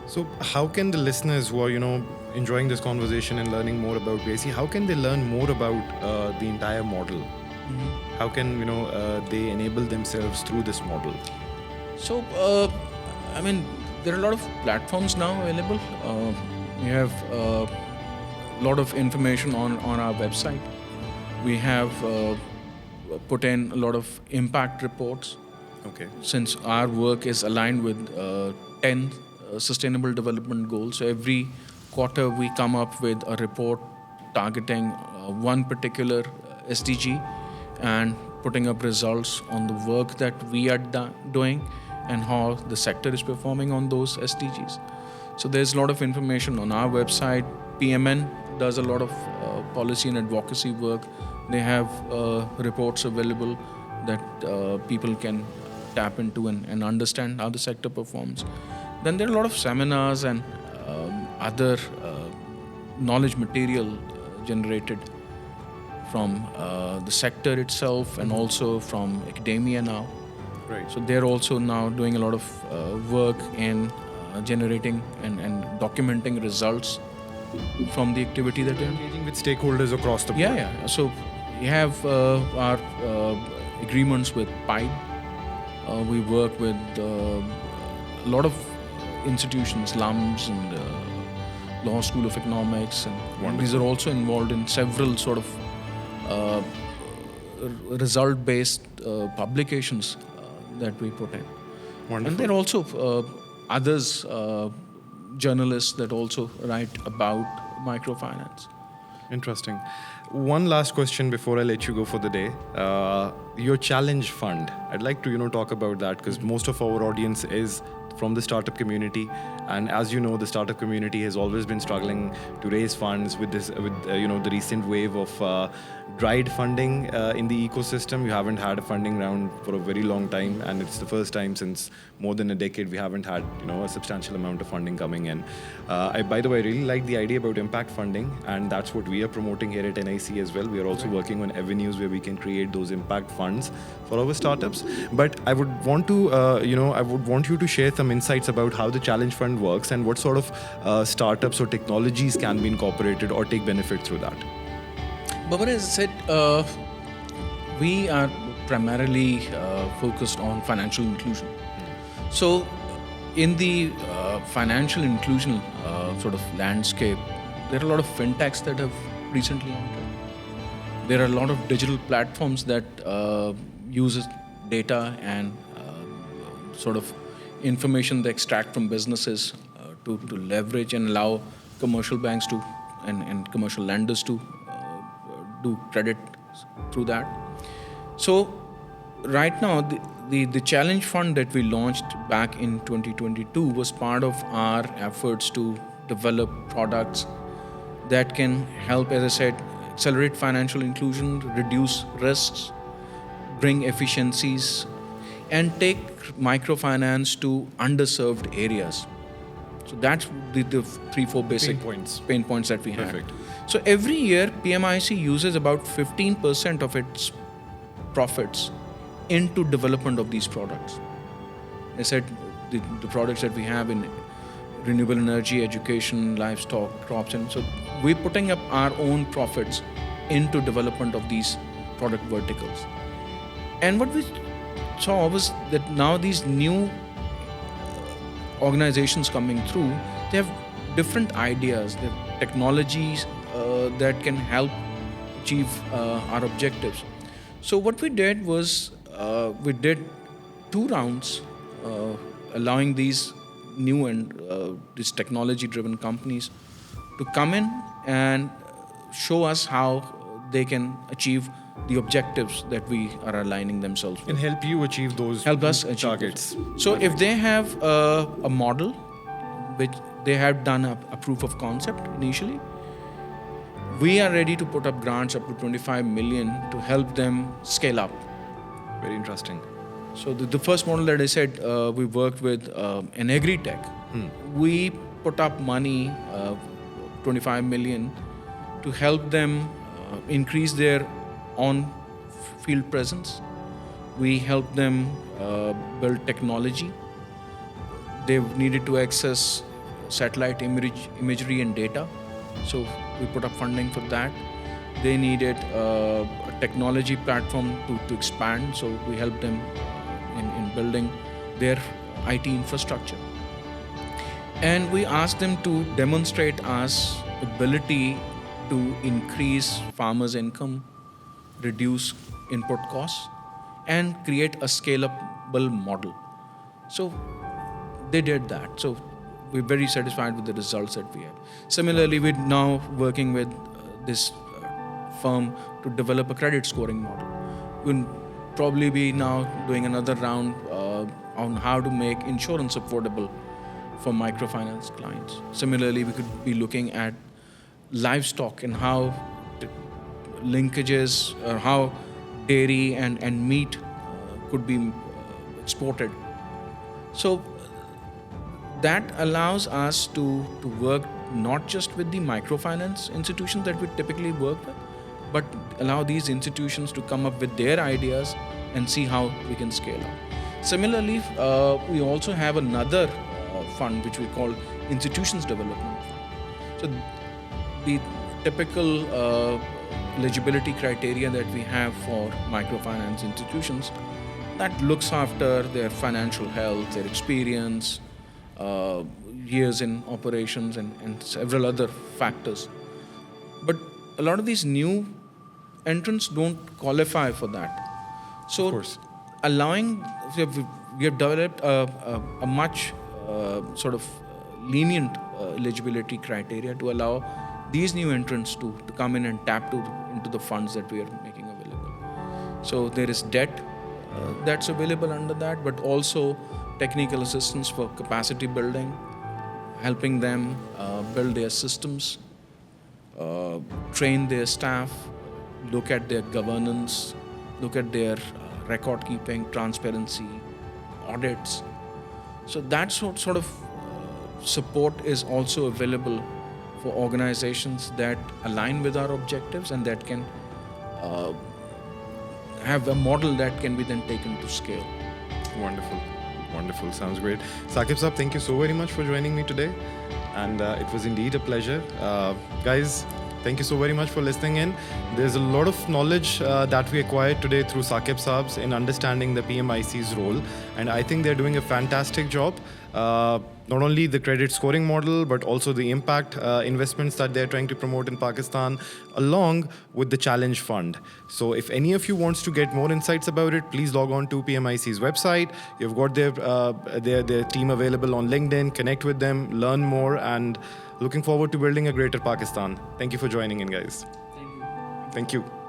So, how can the listeners who are, enjoying this conversation and learning more about BASE, how can they learn more about the entire model? How can, they enable themselves through this model? So, I mean, there are a lot of platforms now available. We have a lot of information on our website. We have put in a lot of impact reports Okay. since our work is aligned with 10 sustainable development goals. So every quarter we come up with a report targeting one particular SDG and putting up results on the work that we are doing and how the sector is performing on those SDGs. So there's a lot of information on our website. PMN does a lot of policy and advocacy work. They have reports available that people can tap into and understand how the sector performs. Then there are a lot of seminars and other knowledge material generated from the sector itself and also from academia now. Right. So they're also now doing a lot of work in generating and documenting results from the activity that they're Engaging with stakeholders across the board. yeah. So we have our agreements with PIDE. We work with a lot of institutions, LUMS and Law School of Economics, and these are also involved in several sort of result-based publications that we put in. Wonderful. And there are also others, journalists that also write about microfinance. Interesting. One last question before I let you go for the day. Your challenge fund. I'd like to talk about that because most of our audience is from the startup community, and as you know, the startup community has always been struggling to raise funds with this, the recent wave of dried funding in the ecosystem. You haven't had a funding round for a very long time, and it's the first time since more than a decade we haven't had a substantial amount of funding coming in. By the way, I really like the idea about impact funding, and that's what we are promoting here at NIC as well. We are also working on avenues where we can create those impact funds for our startups. But I would want to, I would want you to share some insights about how the challenge fund works and what sort of startups or technologies can be incorporated or take benefit through that. Babar, as I said, we are primarily focused on financial inclusion. So, in the financial inclusion sort of landscape, there are a lot of fintechs that have recently entered. There are a lot of digital platforms that uses data and sort of information they extract from businesses to leverage and allow commercial banks to and commercial lenders to do credit through that. So right now, the challenge fund that we launched back in 2022 was part of our efforts to develop products that can help, as I said, accelerate financial inclusion, reduce risks, bring efficiencies, and take microfinance to underserved areas. So that's the 3-4 basic pain points that we have. Perfect. So every year, PMIC uses about 15% of its profits into development of these products. I said the products that we have in renewable energy, education, livestock, crops, and so we're putting up our own profits into development of these product verticals. And what we saw was that now these new organizations coming through, they have different ideas, they have technologies that can help achieve our objectives. So what we did was we did 2 rounds allowing these new and these technology-driven companies to come in and show us how they can achieve the objectives that we are aligning themselves with. And help you achieve those Help us achieve targets. So if they have a model, which they have done a proof of concept initially, we are ready to put up grants up to 25 million to help them scale up. Very interesting. So the first model that I said, we worked with an agri-tech. We put up money, 25 million, to help them increase their on-field presence. We helped them build technology. They needed to access satellite imagery and data. So we put up funding for that. They needed a technology platform to expand. So we helped them in building their IT infrastructure. And we asked them to demonstrate us ability to increase farmers' income, reduce input costs, and create a scalable model. So they did that. So we're very satisfied with the results that we have. Similarly, we're now working with this firm to develop a credit scoring model. We'll probably be now doing another round on how to make insurance affordable for microfinance clients. Similarly, we could be looking at livestock and how linkages or how dairy and meat could be exported. So that allows us to work not just with the microfinance institutions that we typically work with, but allow these institutions to come up with their ideas and see how we can scale up. Similarly, we also have another fund which we call Institutions Development Fund. So the typical eligibility criteria that we have for microfinance institutions that looks after their financial health, their experience, years in operations, and several other factors. But a lot of these new entrants don't qualify for that. So, of course, we have developed a much sort of lenient eligibility criteria to allow these new entrants to come in and tap into the funds that we are making available. So there is debt that's available under that, but also technical assistance for capacity building, helping them build their systems, train their staff, look at their governance, look at their record keeping, transparency, audits. So that sort of support is also available for organizations that align with our objectives and that can have a model that can be then taken to scale. Wonderful. Wonderful. Sounds great. Saqib Saab, thank you so very much for joining me today. And it was indeed a pleasure. Guys, thank you so very much for listening in. There's a lot of knowledge that we acquired today through Saqib Saab's in understanding the PMIC's role. And I think they're doing a fantastic job. Not only the credit scoring model, but also the impact investments that they're trying to promote in Pakistan, along with the Challenge Fund. So if any of you wants to get more insights about it, please log on to PMIC's website. You've got their team available on LinkedIn. Connect with them, learn more, and looking forward to building a greater Pakistan. Thank you for joining in, guys. Thank you. Thank you.